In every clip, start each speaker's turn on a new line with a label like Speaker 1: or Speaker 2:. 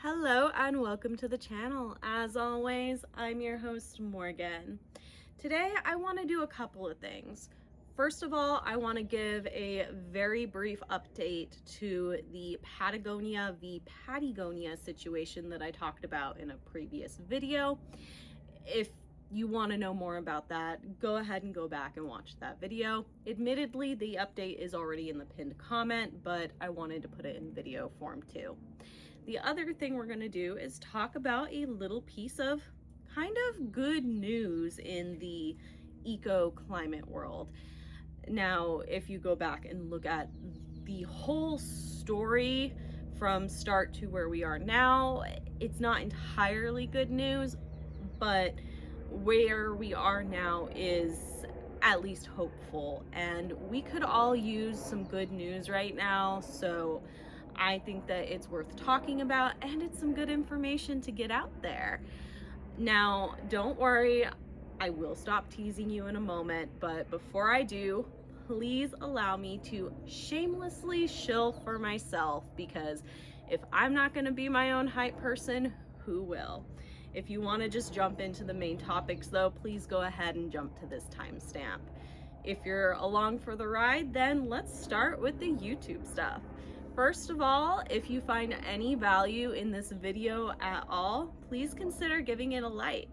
Speaker 1: Hello and welcome to the channel. As always, I'm your host Morgan. Today I want to do a couple of things. First of all, I want to give a very brief update to the Patagonia v. Pattiegonia situation that I talked about in a previous video. If you want to know more about that, go ahead and go back and watch that video. Admittedly, the update is already in the pinned comment, but I wanted to put it in video form too. The other thing we're going to do is talk about a little piece of kind of good news in the eco-climate world. Now, if you go back and look at the whole story from start to where we are now, it's not entirely good news, but where we are now is at least hopeful, and we could all use some good news right now. So I think that it's worth talking about, and it's some good information to get out there. Now, don't worry, I will stop teasing you in a moment, but before I do, please allow me to shamelessly shill for myself, because if I'm not going to be my own hype person, who will? If you want to just jump into the main topics though, please go ahead and jump to this timestamp. If you're along for the ride, then let's start with the YouTube stuff. First of all, if you find any value in this video at all, please consider giving it a like.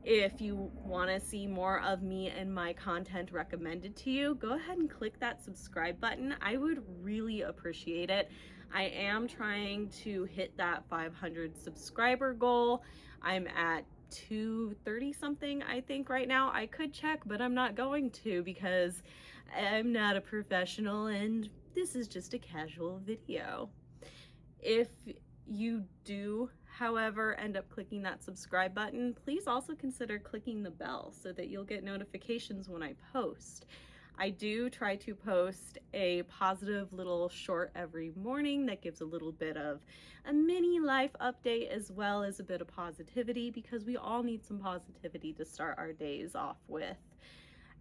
Speaker 1: If you want to see more of me and my content recommended to you, go ahead and click that subscribe button. I would really appreciate it. I am trying to hit that 500 subscriber goal. I'm at 230 something, I think, right now. I could check, but I'm not going to because I'm not a professional and this is just a casual video. If you do, however, end up clicking that subscribe button, please also consider clicking the bell so that you'll get notifications when I post. I do try to post a positive little short every morning that gives a little bit of a mini life update as well as a bit of positivity, because we all need some positivity to start our days off with.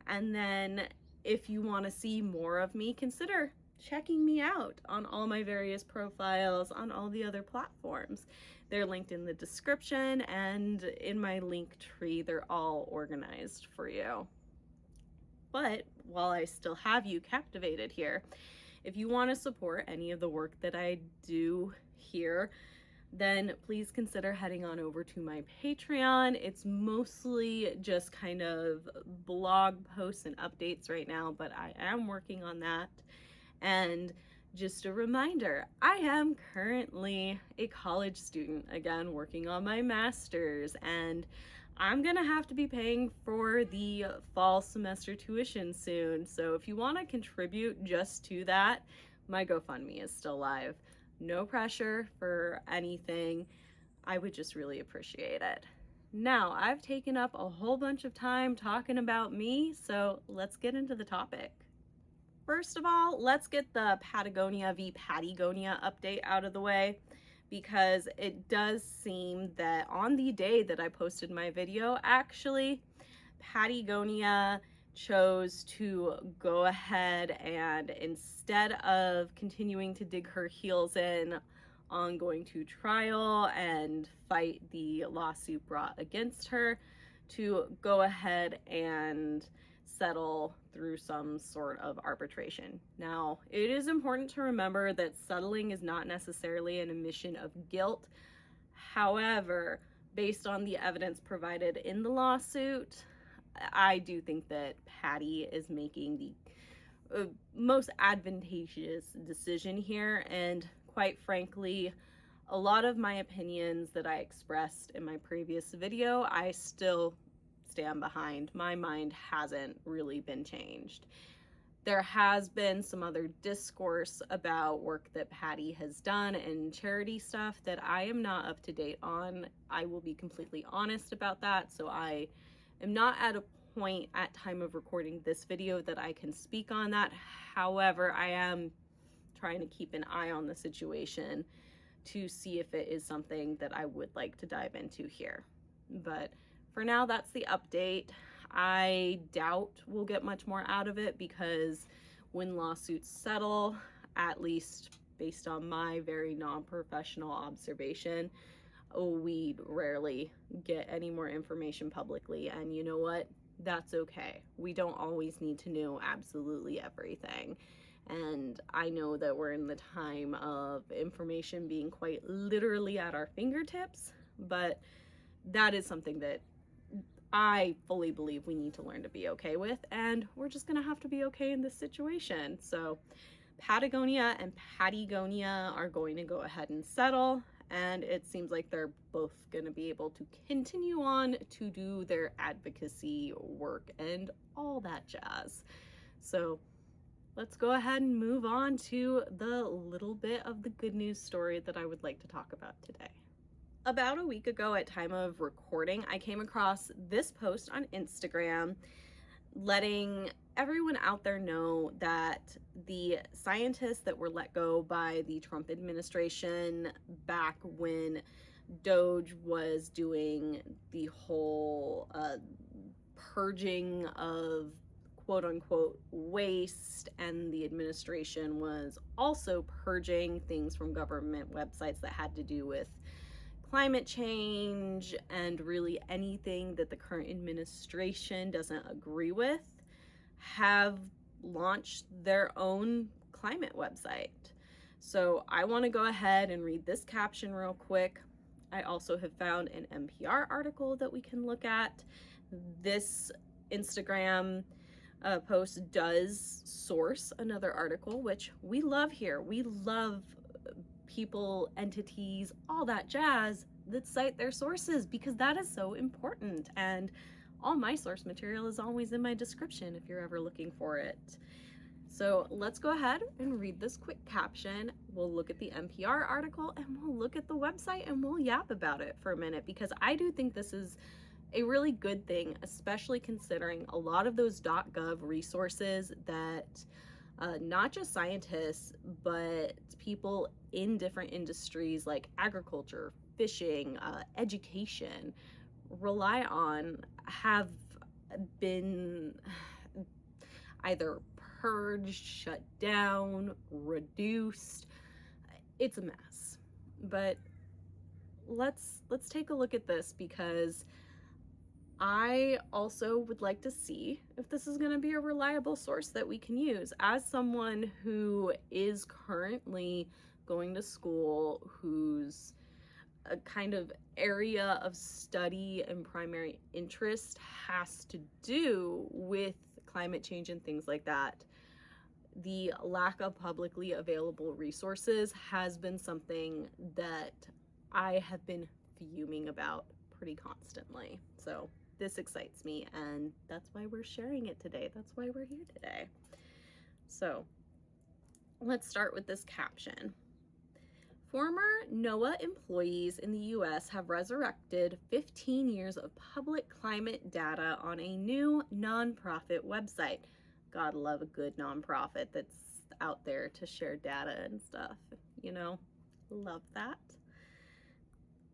Speaker 1: And then if you want to see more of me, consider checking me out on all my various profiles on all the other platforms. They're linked in the description and in my link tree. They're all organized for you. But while I still have you captivated here, if you want to support any of the work that I do here, then please consider heading on over to my Patreon. It's mostly just kind of blog posts and updates right now, but I am working on that. And just a reminder, I am currently a college student, again, working on my master's, and I'm gonna have to be paying for the fall semester tuition soon. So if you want to contribute just to that, my GoFundMe is still live. No pressure for anything. I would just really appreciate it. Now, I've taken up a whole bunch of time talking about me, so let's get into the topic. First of all, let's get the Patagonia v. Pattiegonia update out of the way, because it does seem that on the day that I posted my video, actually, Pattiegonia chose to go ahead and, instead of continuing to dig her heels in on going to trial and fight the lawsuit brought against her, to go ahead and settle through some sort of arbitration. Now, it is important to remember that settling is not necessarily an admission of guilt. However, based on the evidence provided in the lawsuit, I do think that Pattie is making the most advantageous decision here, and quite frankly, a lot of my opinions that I expressed in my previous video, I still stand behind. My mind hasn't really been changed. There has been some other discourse about work that Pattie has done and charity stuff that I am not up to date on. I will be completely honest about that. So I am not at a point at time of recording this video that I can speak on that. However, I am trying to keep an eye on the situation to see if it is something that I would like to dive into here. But for now, that's the update. I doubt we'll get much more out of it, because when lawsuits settle, at least based on my very non-professional observation, we rarely get any more information publicly. And you know what? That's okay. We don't always need to know absolutely everything. And I know that we're in the time of information being quite literally at our fingertips, but that is something that I fully believe we need to learn to be okay with, and we're just gonna have to be okay in this situation. So Patagonia and Pattiegonia are going to go ahead and settle, and it seems like they're both going to be able to continue on to do their advocacy work and all that jazz. So let's go ahead and move on to the little bit of the good news story that I would like to talk about today. About a week ago at time of recording, I came across this post on Instagram letting everyone out there know that the scientists that were let go by the Trump administration back when Doge was doing the whole purging of quote unquote waste, and the administration was also purging things from government websites that had to do with climate change and really anything that the current administration doesn't agree with, have launched their own climate website. So I want to go ahead and read this caption real quick. I also have found an NPR article that we can look at. This Instagram post does source another article, which we love here. We love people, entities, all that jazz that cite their sources, because that is so important. And all my source material is always in my description if you're ever looking for it. So let's go ahead and read this quick caption. We'll look at the NPR article and we'll look at the website and we'll yap about it for a minute, because I do think this is a really good thing, especially considering a lot of those .gov resources that not just scientists, but people in different industries like agriculture, fishing, education rely on, have been either purged, shut down, reduced. It's a mess. But let's take a look at this, because I also would like to see if this is going to be a reliable source that we can use. As someone who is currently going to school, whose a kind of area of study and primary interest has to do with climate change and things like that, the lack of publicly available resources has been something that I have been fuming about pretty constantly. So this excites me, and that's why we're sharing it today. That's why we're here today. So let's start with this caption. Former NOAA employees in the US have resurrected 15 years of public climate data on a new nonprofit website. Gotta love a good nonprofit that's out there to share data and stuff, you know, love that.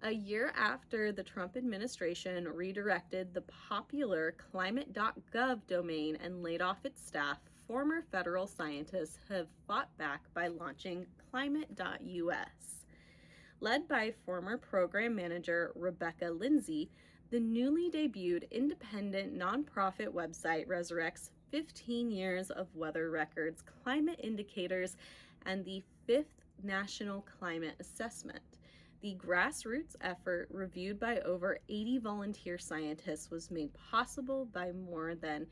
Speaker 1: A year after the Trump administration redirected the popular climate.gov domain and laid off its staff, former federal scientists have fought back by launching climate.us. Led by former program manager Rebecca Lindsay, the newly debuted independent nonprofit website resurrects 15 years of weather records, climate indicators, and the 5th National Climate Assessment. The grassroots effort, reviewed by over 80 volunteer scientists, was made possible by more than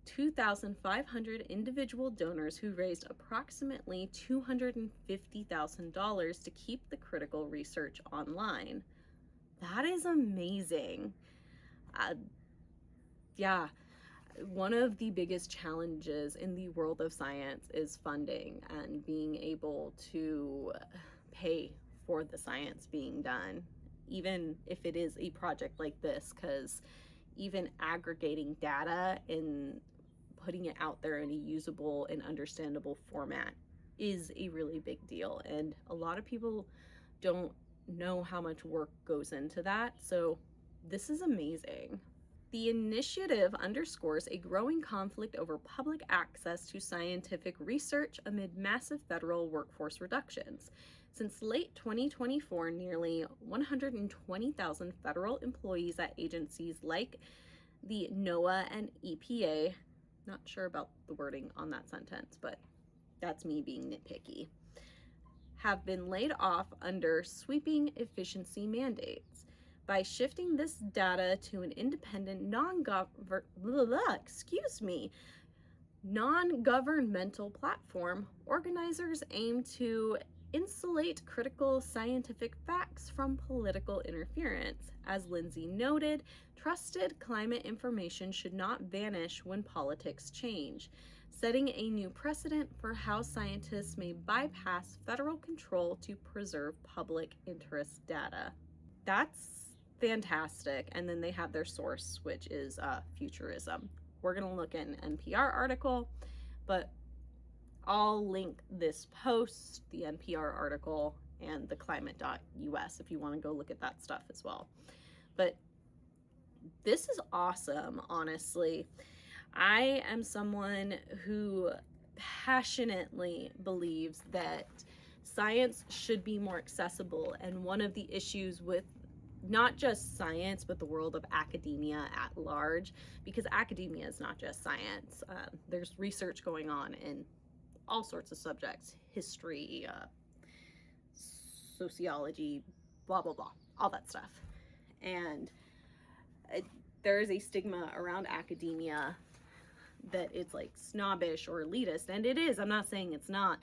Speaker 1: 2,500 individual donors who raised approximately $250,000 to keep the critical research online. That is amazing. Yeah, one of the biggest challenges in the world of science is funding and being able to pay for the science being done, even if it is a project like this, because even aggregating data and putting it out there in a usable and understandable format is a really big deal, and a lot of people don't know how much work goes into that. So this is amazing. The initiative underscores a growing conflict over public access to scientific research amid massive federal workforce reductions. Since late 2024, nearly 120,000 federal employees at agencies like the NOAA and EPA, not sure about the wording on that sentence, but that's me being nitpicky, have been laid off under sweeping efficiency mandates. By shifting this data to an independent non-governmental platform, organizers aim to insulate critical scientific facts from political interference. As Lindsay noted, trusted climate information should not vanish when politics change, setting a new precedent for how scientists may bypass federal control to preserve public interest data. That's fantastic. And then they have their source, which is futurism. We're going to look at an NPR article, but I'll link this post, the NPR article, and the climate.us if you want to go look at that stuff as well. But this is awesome, honestly. I am someone who passionately believes that science should be more accessible, and one of the issues with not just science, but the world of academia at large, because academia is not just science. There's research going on in all sorts of subjects, history, sociology, blah, blah, blah, all that stuff. And there is a stigma around academia that it's like snobbish or elitist, and it is. I'm not saying it's not,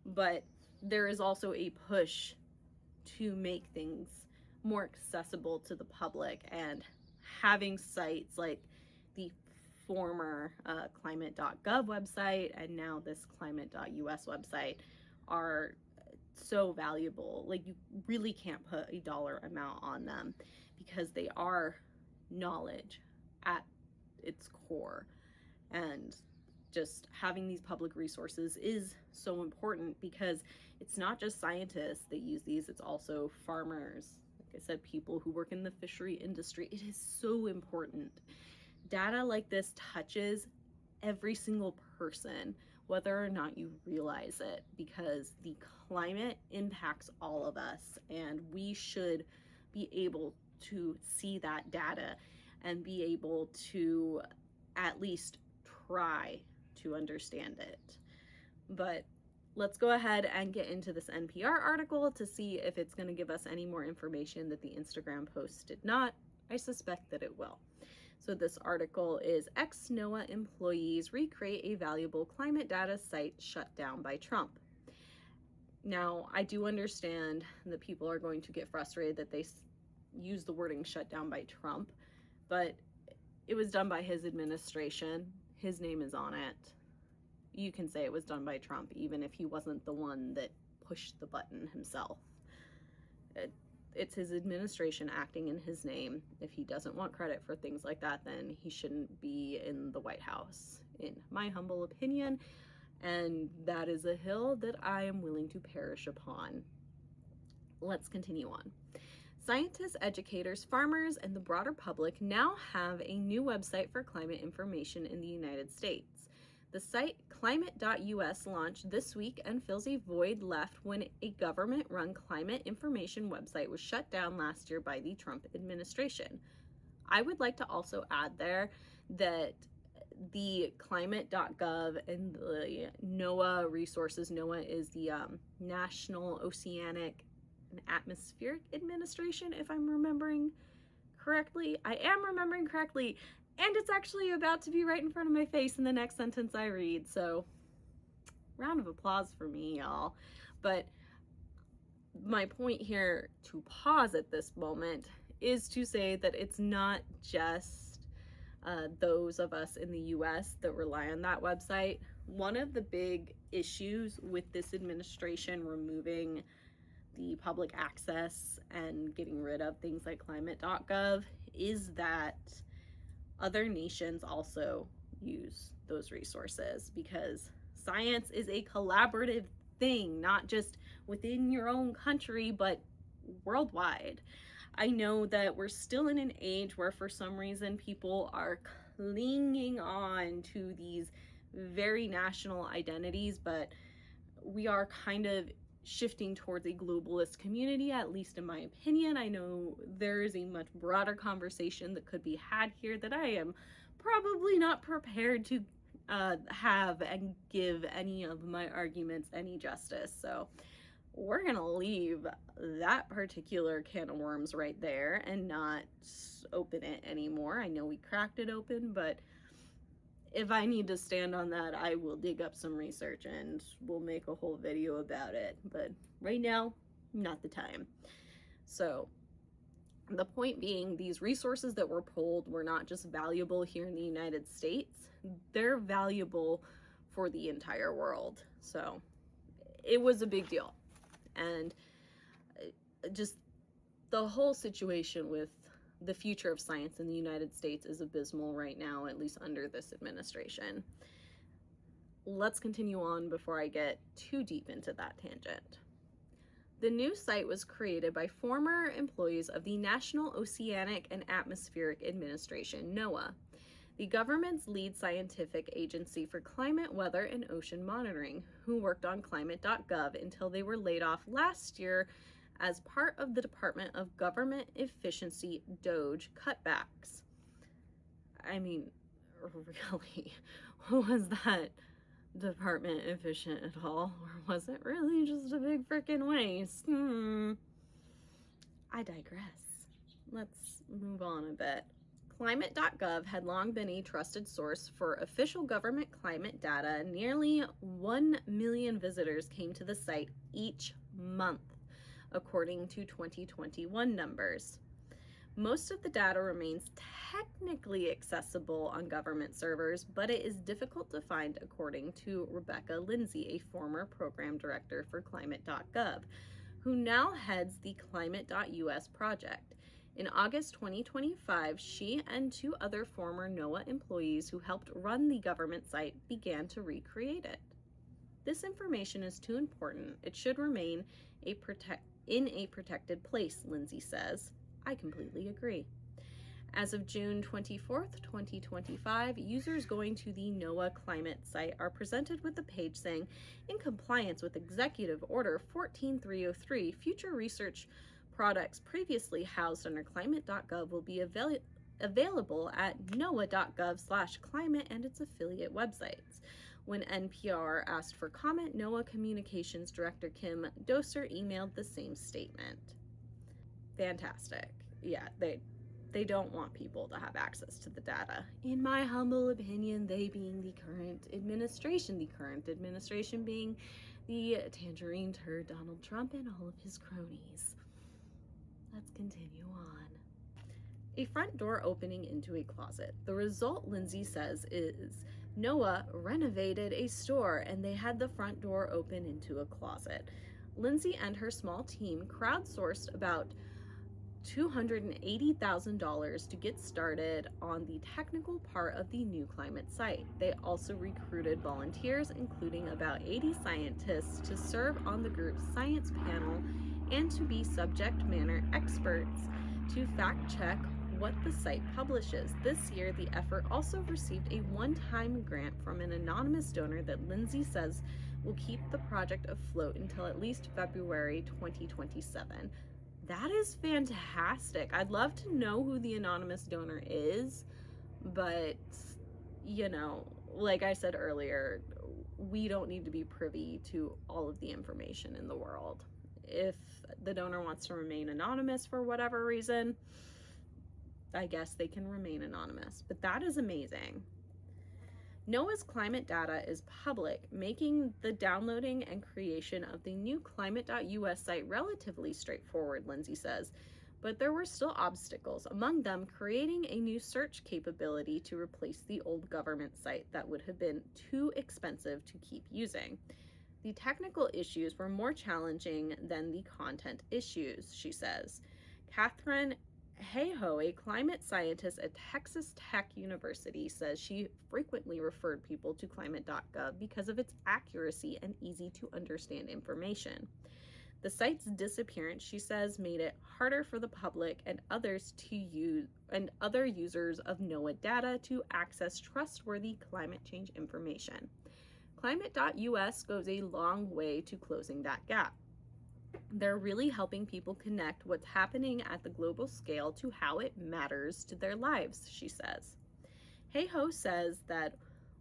Speaker 1: but there is also a push to make things more accessible to the public, and having sites like the former climate.gov website and now this climate.us website are so valuable. Like, you really can't put a dollar amount on them because they are knowledge at its core. And just having these public resources is so important because it's not just scientists that use these, it's also farmers, like I said, people who work in the fishery industry. It is so important. Data like this touches every single person, whether or not you realize it, because the climate impacts all of us, and we should be able to see that data and be able to at least try to understand it. But let's go ahead and get into this NPR article to see if it's going to give us any more information that the Instagram post did not. I suspect that it will. So this article is ex-NOAA employees recreate a valuable climate data site shut down by Trump. Now, I do understand that people are going to get frustrated that they use the wording shut down by Trump, but it was done by his administration. His name is on it. You can say it was done by Trump, even if he wasn't the one that pushed the button himself. It's his administration acting in his name. If he doesn't want credit for things like that, then he shouldn't be in the White House, in my humble opinion. And that is a hill that I am willing to perish upon. Let's continue on. Scientists, educators, farmers, and the broader public now have a new website for climate information in the United States. The site climate.us launched this week and fills a void left when a government-run climate information website was shut down last year by the Trump administration. I would like to also add there that the climate.gov and the NOAA resources, NOAA is the National Oceanic and Atmospheric Administration, if I'm remembering correctly. I am remembering correctly. And it's actually about to be right in front of my face in the next sentence I read. So, round of applause for me, y'all. But my point here to pause at this moment is to say that it's not just those of us in the US that rely on that website. One of the big issues with this administration removing the public access and getting rid of things like climate.gov is that other nations also use those resources, because science is a collaborative thing, not just within your own country, but worldwide. I know that we're still in an age where for some reason people are clinging on to these very national identities, but we are kind of shifting towards a globalist community, at least in my opinion. I know there is a much broader conversation that could be had here that I am probably not prepared to have and give any of my arguments any justice. So we're gonna leave that particular can of worms right there and not open it anymore. I know we cracked it open, but if I need to stand on that, I will dig up some research and we'll make a whole video about it. But right now, not the time. So the point being, these resources that were pulled were not just valuable here in the United States, they're valuable for the entire world. So it was a big deal. And just the whole situation with the future of science in the United States is abysmal right now, at least under this administration. Let's continue on before I get too deep into that tangent. The new site was created by former employees of the National Oceanic and Atmospheric Administration, NOAA, the government's lead scientific agency for climate, weather, and ocean monitoring, who worked on climate.gov until they were laid off last year as part of the Department of Government Efficiency DOGE cutbacks. I mean, really, was that department efficient at all? Or was it really just a big freaking waste? I digress. Let's move on a bit. Climate.gov had long been a trusted source for official government climate data. Nearly 1 million visitors came to the site each month, according to 2021 numbers. Most of the data remains technically accessible on government servers, but it is difficult to find, according to Rebecca Lindsay, a former program director for Climate.gov, who now heads the Climate.us project. In August 2025, she and 2 other former NOAA employees who helped run the government site began to recreate it. This information is too important. It should remain in a protected place, Lindsay says. I completely agree. As of June 24th, 2025, users going to the NOAA climate site are presented with a page saying, in compliance with Executive Order 14303, future research products previously housed under climate.gov will be available at noaa.gov/climate and its affiliate websites. When NPR asked for comment, NOAA Communications Director Kim Doser emailed the same statement. Fantastic. Yeah, they don't want people to have access to the data. In my humble opinion, they being the current administration being the tangerine turd Donald Trump and all of his cronies. Let's continue on. A front door opening into a closet. The result, Lindsay says, is NOAA renovated a store and they had the front door open into a closet. Lindsay and her small team crowdsourced about $280,000 to get started on the technical part of the new climate site. They also recruited volunteers, including about 80 scientists, to serve on the group's science panel and to be subject matter experts to fact check what the site publishes. This year, the effort also received a one-time grant from an anonymous donor that Lindsay says will keep the project afloat until at least February 2027. That is fantastic. I'd love to know who the anonymous donor is, but, you know, like I said earlier, we don't need to be privy to all of the information in the world. If the donor wants to remain anonymous for whatever reason, I guess they can remain anonymous, but that is amazing. NOAA's climate data is public, making the downloading and creation of the new climate.us site relatively straightforward, Lindsay says, but there were still obstacles, among them creating a new search capability to replace the old government site that would have been too expensive to keep using. The technical issues were more challenging than the content issues, she says. Catherine Hayhoe, a climate scientist at Texas Tech University, says she frequently referred people to climate.gov because of its accuracy and easy to understand information. The site's disappearance, she says, made it harder for the public and others to use and other users of NOAA data to access trustworthy climate change information. Climate.us goes a long way to closing that gap. They're really helping people connect what's happening at the global scale to how it matters to their lives, she says. Hey Ho says that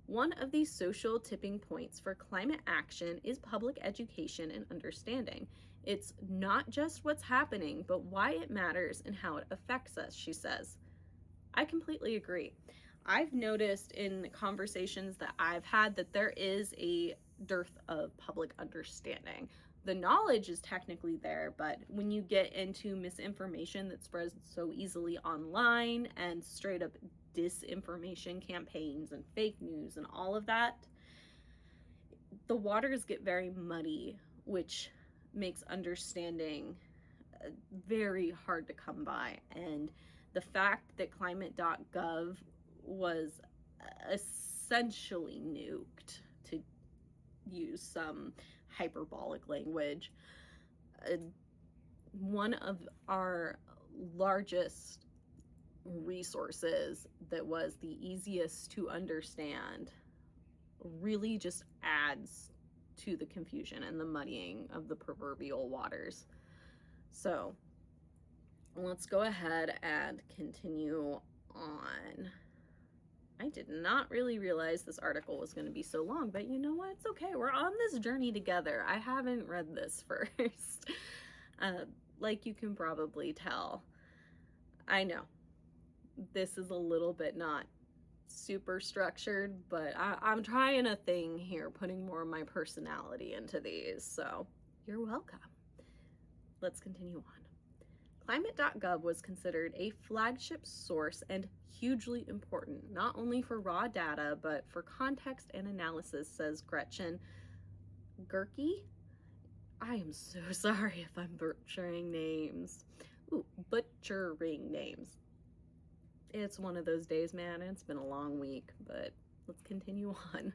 Speaker 1: one of these social tipping points for climate action is public education and understanding. It's not just what's happening, but why it matters and how it affects us, she says. I completely agree. I've noticed in conversations that I've had that there is a dearth of public understanding. The knowledge is technically there, but when you get into misinformation that spreads so easily online and straight up disinformation campaigns and fake news and all of that, the waters get very muddy, which makes understanding very hard to come by. And the fact that climate.gov was essentially nuked, to use some hyperbolic language, one of our largest resources that was the easiest to understand, really just adds to the confusion and the muddying of the proverbial waters. So let's go ahead and continue on. I did not really realize this article was going to be so long, but you know what? It's okay. We're on this journey together. I haven't read this first. Like you can probably tell. I know this is a little bit not super structured, but I'm trying a thing here, putting more of my personality into these. So you're welcome. Let's continue on. Climate.gov was considered a flagship source and hugely important, not only for raw data, but for context and analysis, says Gretchen Gerke. I am so sorry if I'm butchering names. Butchering names. It's one of those days, man. It's been a long week, but let's continue on.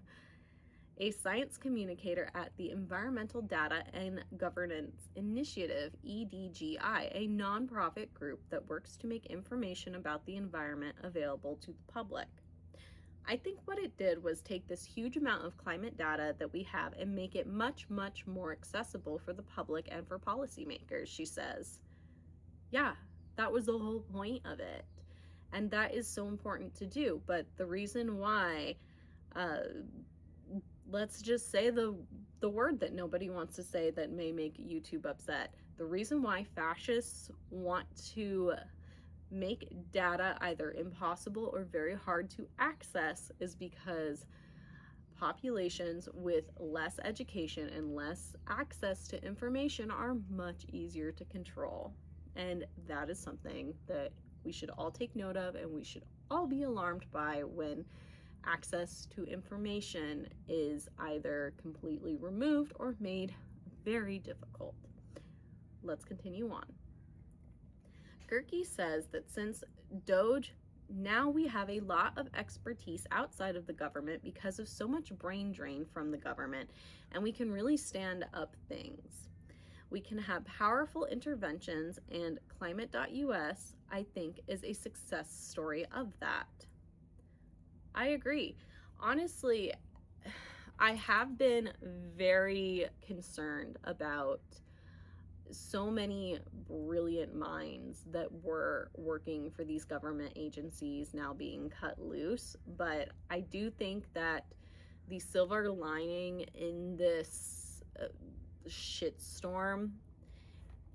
Speaker 1: A science communicator at the Environmental Data and Governance Initiative, EDGI, a nonprofit group that works to make information about the environment available to the public. I think what it did was take this huge amount of climate data that we have and make it much, much more accessible for the public and for policymakers, she says. Yeah, that was the whole point of it. And that is so important to do. But the reason why, let's just say the word that nobody wants to say that may make YouTube upset. The reason why fascists want to make data either impossible or very hard to access is because populations with less education and less access to information are much easier to control. And that is something that we should all take note of, and we should all be alarmed by when access to information is either completely removed or made very difficult. Let's continue on. Gerke says that since DOGE, now we have a lot of expertise outside of the government because of so much brain drain from the government, and we can really stand up things. We can have powerful interventions, and climate.us, I think, is a success story of that. I agree. Honestly, I have been very concerned about so many brilliant minds that were working for these government agencies now being cut loose, but I do think that the silver lining in this shitstorm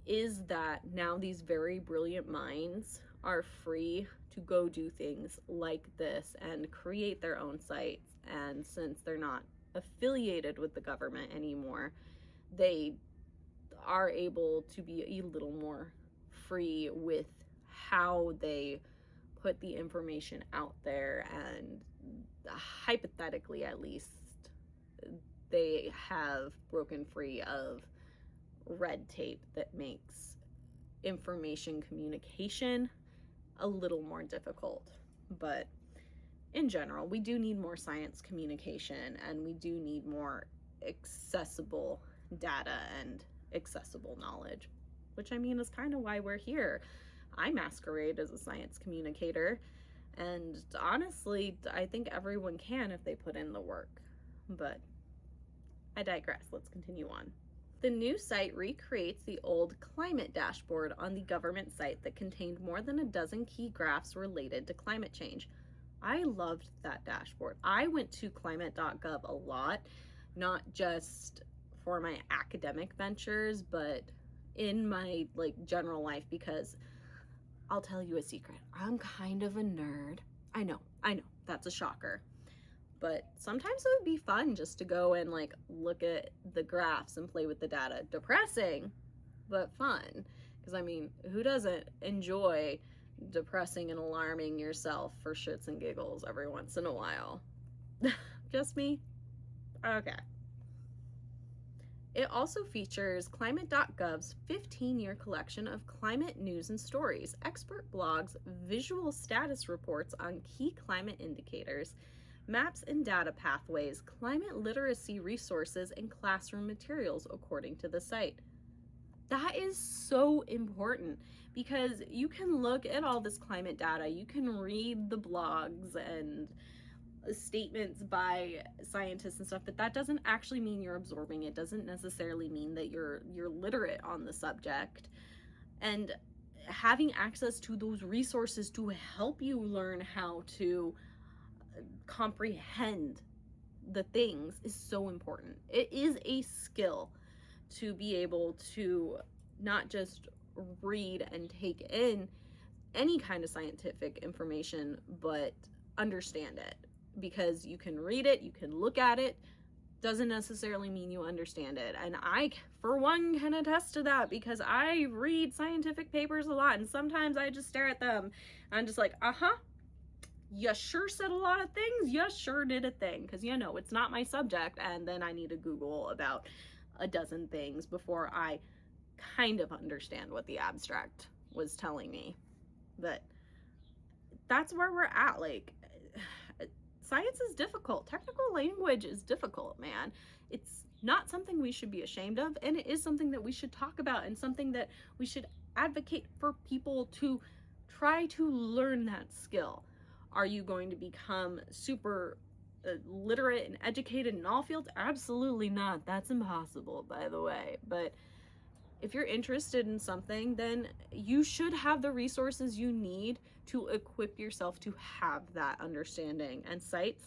Speaker 1: is that now these very brilliant minds are free to go do things like this and create their own sites. And since they're not affiliated with the government anymore, they are able to be a little more free with how they put the information out there, and hypothetically at least they have broken free of red tape that makes information communication a little more difficult. But in general, we do need more science communication, and we do need more accessible data and accessible knowledge, which I mean is kind of why we're here. I masquerade as a science communicator, and honestly, I think everyone can if they put in the work. But I digress. Let's continue on. The new site recreates the old climate dashboard on the government site that contained more than a dozen key graphs related to climate change. I loved that dashboard. I went to climate.gov a lot, not just for my academic ventures, but in my general life, because I'll tell you a secret. I'm kind of a nerd. I know, that's a shocker. But sometimes it would be fun just to go and look at the graphs and play with the data. Depressing, but fun. Because I mean, who doesn't enjoy depressing and alarming yourself for shits and giggles every once in a while? Just me? Okay. It also features climate.gov's 15-year collection of climate news and stories, expert blogs, visual status reports on key climate indicators, maps and data pathways, climate literacy resources, and classroom materials according to the site. That is so important because you can look at all this climate data, you can read the blogs and statements by scientists and stuff, but that doesn't actually mean you're absorbing it. Doesn't necessarily mean that you're literate on the subject. And having access to those resources to help you learn how to comprehend the things is so important. It is a skill to be able to not just read and take in any kind of scientific information, but understand it. Because you can read it, you can look at it, doesn't necessarily mean you understand it. And I, for one, can attest to that because I read scientific papers a lot, and sometimes I just stare at them and I'm just like, you sure said a lot of things, you sure did a thing, because it's not my subject, and then I need to Google about a dozen things before I kind of understand what the abstract was telling me. But that's where we're at. Science is difficult. Technical language is difficult, man. It's not something we should be ashamed of, and it is something that we should talk about and something that we should advocate for people to try to learn that skill. Are you going to become super literate and educated in all fields? Absolutely not. That's impossible, by the way. But if you're interested in something, then you should have the resources you need to equip yourself to have that understanding. And sites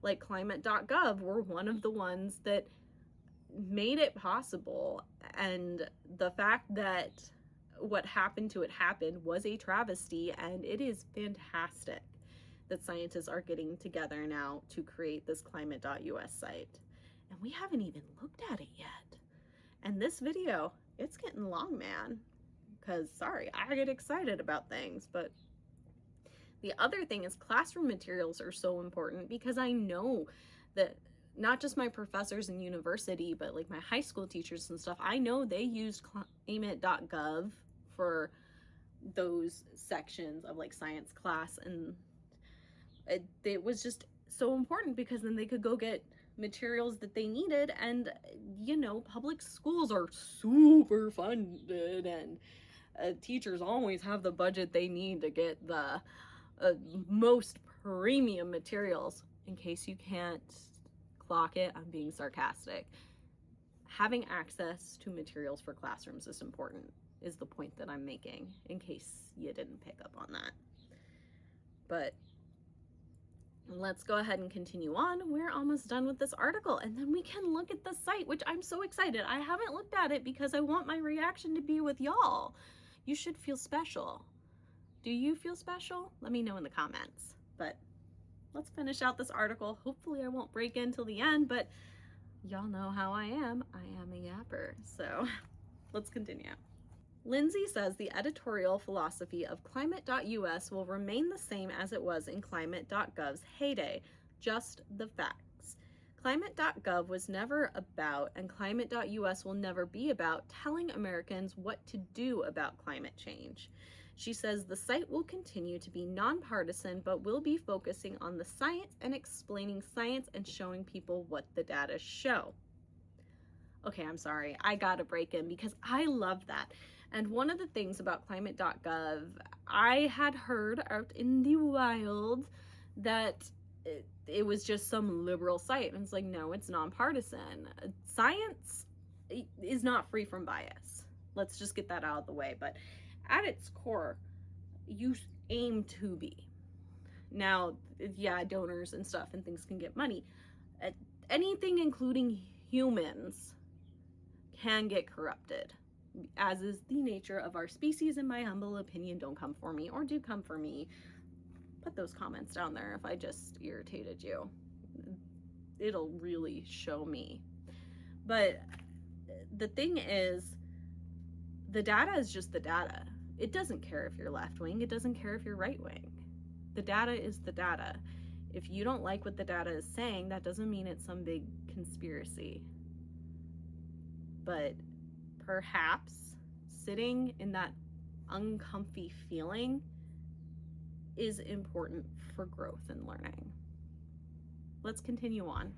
Speaker 1: like climate.gov were one of the ones that made it possible. And the fact that what happened to it happened was a travesty, and it is fantastic that scientists are getting together now to create this climate.us site. And we haven't even looked at it yet. And this video, it's getting long, man, because sorry, I get excited about things. But the other thing is classroom materials are so important, because I know that not just my professors in university, but my high school teachers and stuff, I know they used climate.gov for those sections of science class, and it was just so important because then they could go get materials that they needed. And public schools are super funded, and teachers always have the budget they need to get the most premium materials. In case you can't clock it, I'm being sarcastic. Having access to materials for classrooms is important, is the point that I'm making, in case you didn't pick up on that. But let's go ahead and continue on. We're almost done with this article, and then we can look at the site, which I'm so excited. I haven't looked at it because I want my reaction to be with y'all. You should feel special. Do you feel special? Let me know in the comments. But let's finish out this article. Hopefully I won't break in till the end, but y'all know how I am. I am a yapper. So let's continue. Lindsay says the editorial philosophy of climate.us will remain the same as it was in climate.gov's heyday, just the facts. Climate.gov was never about, and climate.us will never be about, telling Americans what to do about climate change. She says the site will continue to be nonpartisan, but will be focusing on the science and explaining science and showing people what the data show. Okay, I'm sorry. I gotta break in because I love that. And one of the things about climate.gov, I had heard out in the wild that it was just some liberal site. And it's like, no, it's nonpartisan. Science is not free from bias. Let's just get that out of the way. But at its core, you aim to be. Now, yeah, donors and stuff and things can get money. Anything including humans can get corrupted, as is the nature of our species, in my humble opinion. Don't come for me, or do come for me. Put those comments down there if I just irritated you. It'll really show me. But the thing is, the data is just the data. It doesn't care if you're left wing, it doesn't care if you're right wing. The data is the data. If you don't like what the data is saying, that doesn't mean it's some big conspiracy. But perhaps sitting in that uncomfy feeling is important for growth and learning. Let's continue on.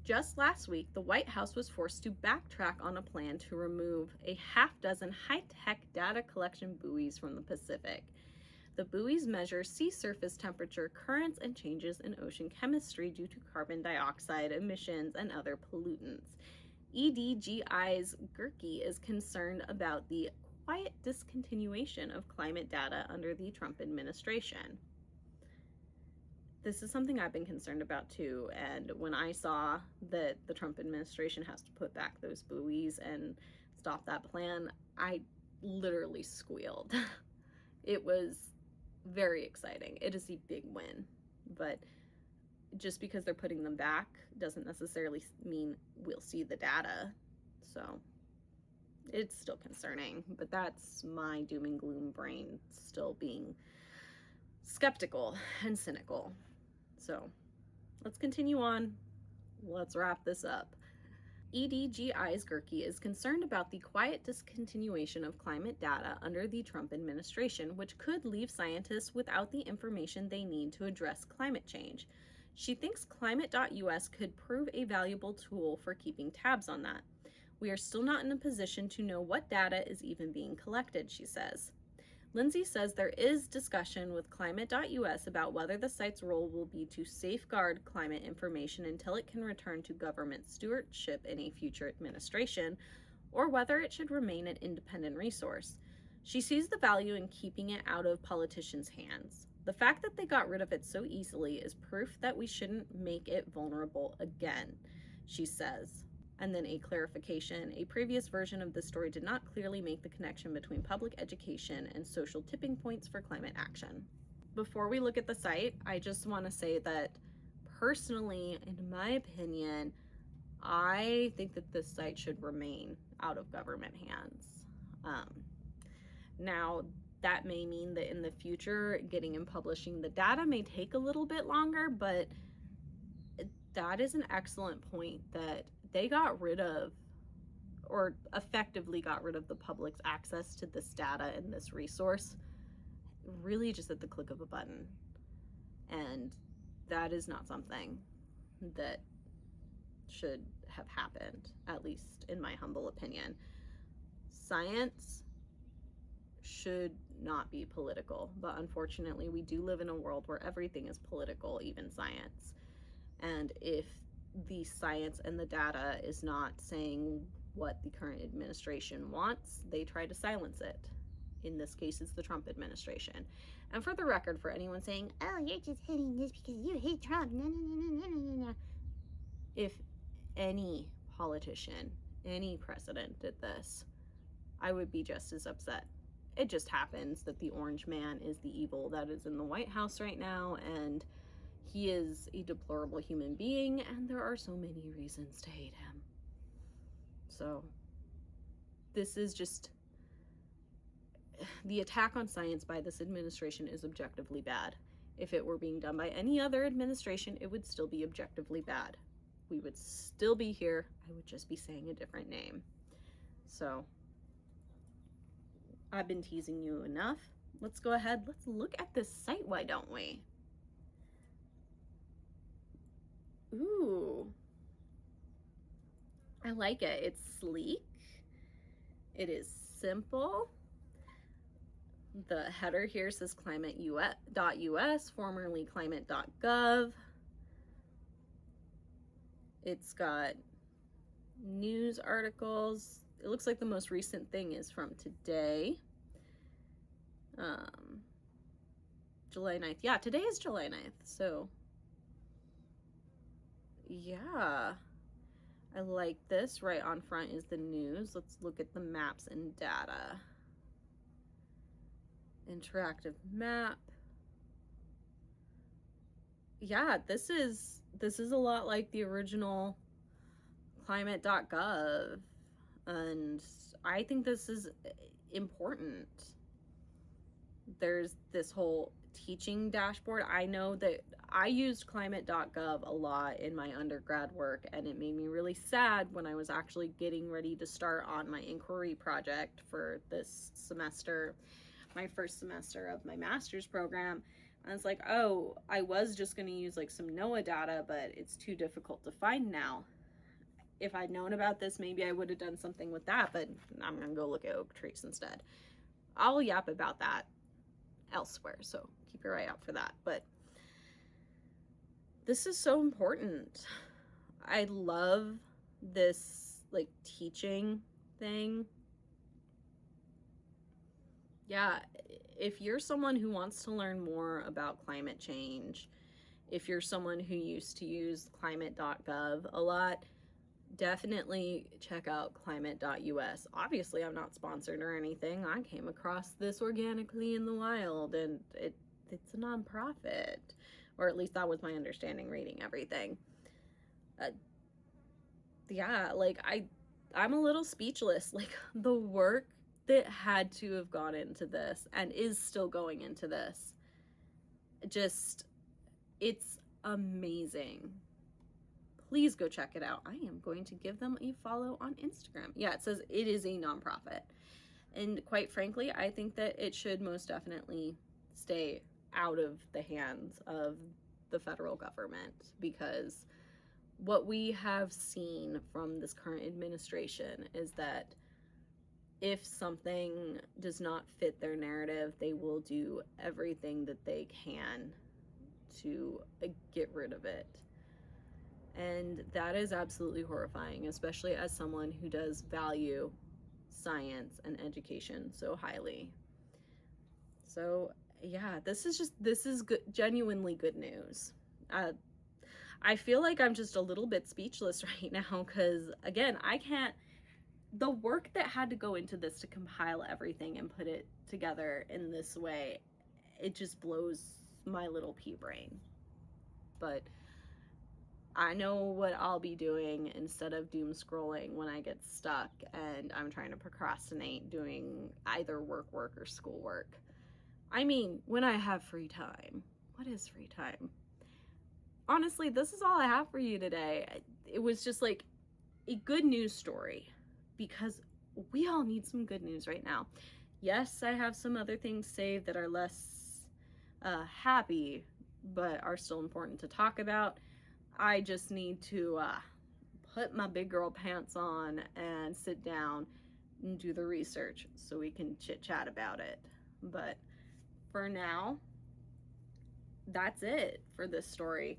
Speaker 1: Just last week, the White House was forced to backtrack on a plan to remove a half-dozen high-tech data collection buoys from the Pacific. The buoys measure sea surface temperature, currents, and changes in ocean chemistry due to carbon dioxide emissions and other pollutants. EDGI's Gerke is concerned about the quiet discontinuation of climate data under the Trump administration. This is something I've been concerned about too, and when I saw that the Trump administration has to put back those buoys and stop that plan, I literally squealed. It was very exciting. It is a big win, but just because they're putting them back doesn't necessarily mean we'll see the data. So it's still concerning, but that's my doom and gloom brain still being skeptical and cynical. So let's continue on. Let's wrap this up. EDGI's Gerke is concerned about the quiet discontinuation of climate data under the Trump administration, which could leave scientists without the information they need to address climate change. She thinks climate.us could prove a valuable tool for keeping tabs on that. We are still not in a position to know what data is even being collected, she says. Lindsay says there is discussion with climate.us about whether the site's role will be to safeguard climate information until it can return to government stewardship in a future administration, or whether it should remain an independent resource. She sees the value in keeping it out of politicians' hands. The fact that they got rid of it so easily is proof that we shouldn't make it vulnerable again, she says. And then a clarification, a previous version of this story did not clearly make the connection between public education and social tipping points for climate action. Before we look at the site, I just want to say that personally, in my opinion, I think that this site should remain out of government hands. Now, that may mean that in the future, getting and publishing the data may take a little bit longer, but that is an excellent point that they got rid of, or effectively got rid of, the public's access to this data and this resource really just at the click of a button. And that is not something that should have happened, at least in my humble opinion. Science should not be political, but unfortunately we do live in a world where everything is political, even science. And if the science and the data is not saying what the current administration wants, they try to silence it. In this case, it's the Trump administration. And for the record, for anyone saying, oh, you're just hitting this because you hate Trump, no. If any politician, any president did this, I would be just as upset. It just happens that the orange man is the evil that is in the White House right now, and he is a deplorable human being, and there are so many reasons to hate him. So this is just, the attack on science by this administration is objectively bad. If it were being done by any other administration, it would still be objectively bad. We would still be here. I would just be saying a different name. So I've been teasing you enough. Let's go ahead. Let's look at this site, why don't we? Ooh. I like it. It's sleek. It is simple. The header here says climate.us, formerly climate.gov. It's got news articles. It looks like the most recent thing is from today. July 9th. Yeah, today is July 9th. So, yeah. I like this. Right on front is the news. Let's look at the maps and data. Interactive map. Yeah, this is a lot like the original climate.gov, and I think this is important. There's this whole teaching dashboard. I know that I used climate.gov a lot in my undergrad work, and it made me really sad when I was actually getting ready to start on my inquiry project for this semester, my first semester of my master's program. And it's like, oh, I was just going to use like some NOAA data, but it's too difficult to find now. If I'd known about this, maybe I would have done something with that, but I'm going to go look at oak trees instead. I'll yap about that elsewhere, so keep your eye out for that. But this is so important. I love this like teaching thing. Yeah, if you're someone who wants to learn more about climate change, if you're someone who used to use climate.gov a lot, definitely check out climate.us. Obviously, I'm not sponsored or anything. I came across this organically in the wild, and it's a nonprofit, or at least that was my understanding reading everything. Yeah, like I'm a little speechless. Like the work that had to have gone into this and is still going into this, just, it's amazing. Please go check it out. I am going to give them a follow on Instagram. Yeah, it says it is a nonprofit. And quite frankly, I think that it should most definitely stay out of the hands of the federal government, because what we have seen from this current administration is that if something does not fit their narrative, they will do everything that they can to get rid of it. And that is absolutely horrifying, especially as someone who does value science and education so highly. So yeah, this is good, genuinely good news. I feel like I'm just a little bit speechless right now, because again, the work that had to go into this to compile everything and put it together in this way, it just blows my little pea brain. But I know what I'll be doing instead of doom scrolling when I get stuck and I'm trying to procrastinate doing either work or schoolwork. I mean, when I have free time. What is free time? Honestly, this is all I have for you today. It was just like a good news story, because we all need some good news right now. Yes, I have some other things saved that are less happy, but are still important to talk about. I just need to put my big girl pants on and sit down and do the research so we can chit chat about it. But for now, that's it for this story.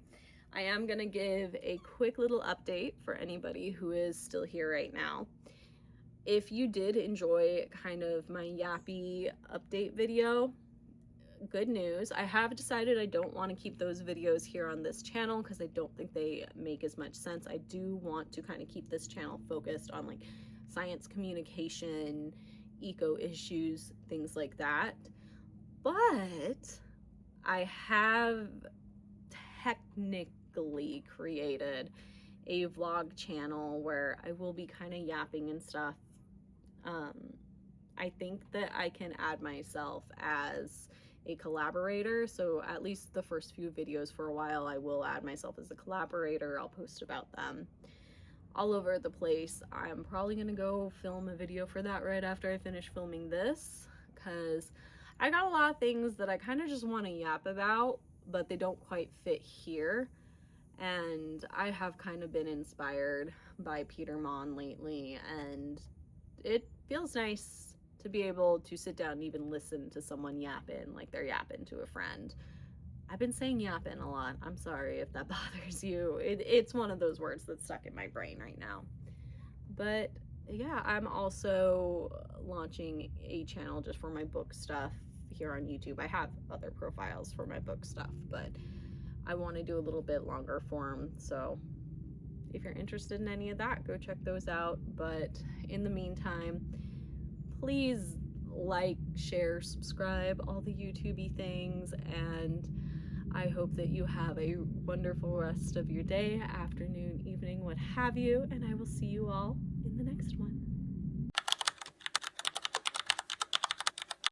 Speaker 1: I am gonna give a quick little update for anybody who is still here right now. If you did enjoy kind of my yappy update video, good news. I have decided I don't want to keep those videos here on this channel because I don't think they make as much sense. I do want to kind of keep this channel focused on like science communication, eco issues, things like that. But I have technically created a vlog channel where I will be kind of yapping and stuff. I think that I can add myself as a collaborator, so at least the first few videos for a while I will add myself as a collaborator. I'll post about them all over the place. I'm probably gonna go film a video for that right after I finish filming this, because I got a lot of things that I kind of just want to yap about, but they don't quite fit here. And I have kind of been inspired by Peter Mon lately, and it feels nice to be able to sit down and even listen to someone yapping like they're yapping to a friend. I've been saying yapping a lot. I'm sorry if that bothers you. It's one of those words that's stuck in my brain right now. But yeah, I'm also launching a channel just for my book stuff here on YouTube. I have other profiles for my book stuff, but I want to do a little bit longer form. So if you're interested in any of that, go check those out. But in the meantime, please like, share, subscribe, all the YouTubey things, and I hope that you have a wonderful rest of your day, afternoon, evening, what have you, and I will see you all in the next one.